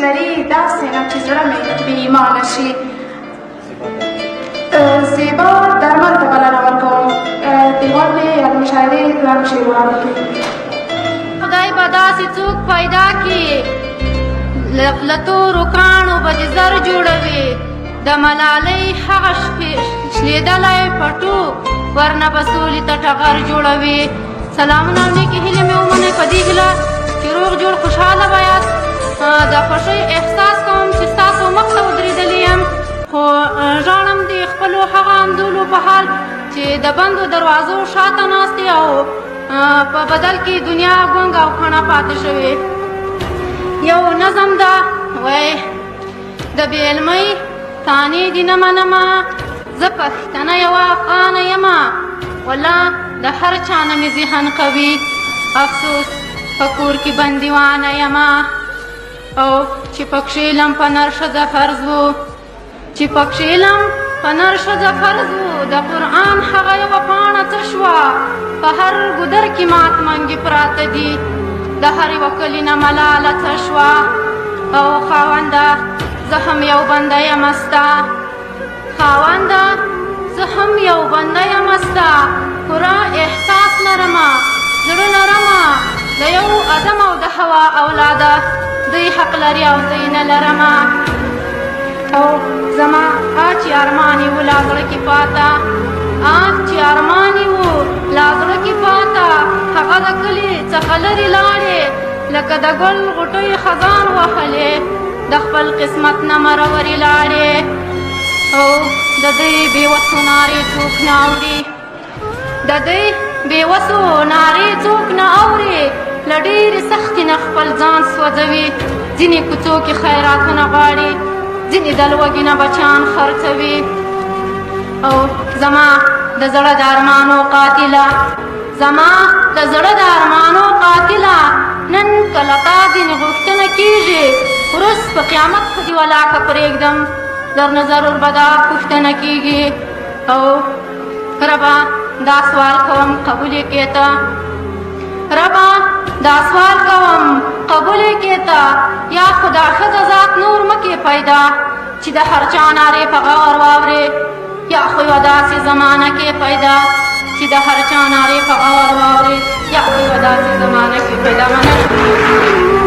لري داسې نه چې زړه مې بې ایمانه شي. زیبا درمل ته بلنه ورکوم. دیوال مې یا د مشاهدې ګرانو شعرونه کوي. خدای به داسې څوک پیدا کړي له تورو کاڼو به د زر جوړوي. د ملالۍ هغه شلېدلی پټو ورنه به سولې ته ټغر جوړوي. سلامونه او نیکې هیلې مې ومنئ په دې هیله چې روغ جوړ خوشحاله به یاست. د خوښۍ احساس کوم چې ستاسو مخ ته ودرېدلې یم، خو ژاړم د خپلو هغه اندولو په حال چې د بندو دروازو شاته ناستې او په بدل کې دنیا ګونګ او کڼه پاتې شوې. یو نظم ده وای د بې علمۍ تانې دې نه منمه، زه پښتنه یوه افغانه یمه، والله د هر چا نه مې ذهن قوي، افسوس په کور کې بندیوانه یمه. او چې پکښې علم په نر ښځه فرض و، چې پکښې علم په نر ښځه فرض و، د قرآن هغه یوه پاڼه څه شوه، په هر ګودر کې مات منګې پراته دي، د هر یوه کلي نه ملاله څه شوه. او خاونده زه هم یو بنده یمه ستا، خاونده زه هم یو بنده یمه ستا، پوره احساس لرمه، زړه لرمه، د یو ادم او د هوا اولاده، دوی حق لري او زه یې نه لرمه. او زما چې ارمان یې و لا زړه کې پاته، چې ارمان یې و لا زړه کې پاته، هغه د کلي څخه لرې لاړې لکه د ګل غوټۍ خزان وهلې، د خپل قسمت نه مرورې لاړې. او د دوی بېوسو نارې څوک نه اوري، د دوی بېوسو نارې څوک نه اوري، له ډېرې سختې نه خپل ځان سوځوي، ځینې کوڅو کې خیراتونه غواړي، ځینې د لوږې نه بچیان خرڅوي. او زما د زړه د ارمانو قاتله، زما د زړه د ارمانو قاتله، نن کله تا ځینې غوښتنه کېږي، وروست په قیامت خو دې ولاکه پرېږدم، درنه ضرور به دا پوښتنه کېږي. او ربه دا سوال کوم قبول یې کړې ته، ربه دا سوال کوم قبول یې کړې ته، یا خدا ښځه ذات نور مه کې پیدا چې د هر چا نارې په غور واورې، یا خو یوه داسې زمانه کې پیدا چې د هر چا نارې په غور واورې، یا خو یوه داسې زمانه کې پیدا. مننه.